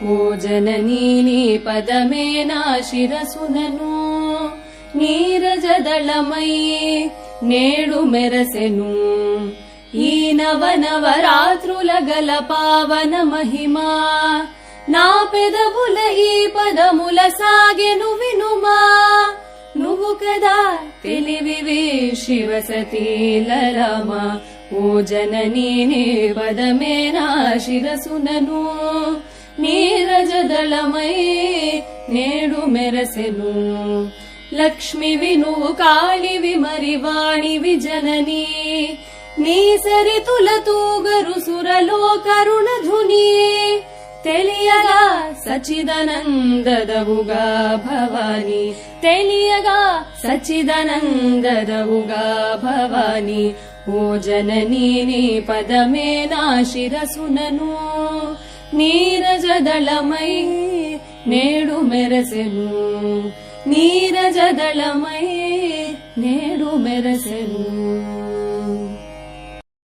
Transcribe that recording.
ఓ జననీ నీ పదమే నా శిరసునను నీరజదళమై నేడు మెరసెను ఈ నవనవరాత్రుల గల పావన మహిమా నా పెదవుల ఈ పదముల సాగెను వినుమా నువ్వు కదా తెలివివి శివసతీలరామా ఓ జననీ నీ పదమే నా శిరసునను నీరజదళమై నేడు మెరసెను లక్ష్మివి నువ్వు కాళివి మరి వాణివి జననీ నీ సరితుల తూగరు సురలో కరుణధుని తెలియగా సచిదానందదవుగా భవాని తెలియగా సచిదానందదవుగా భవాని ఓ జననీ నీ పదమే నా శిరసునను నీరజదళమై నేడు మెరసెను నీరజదళమై నేడు మెరసెను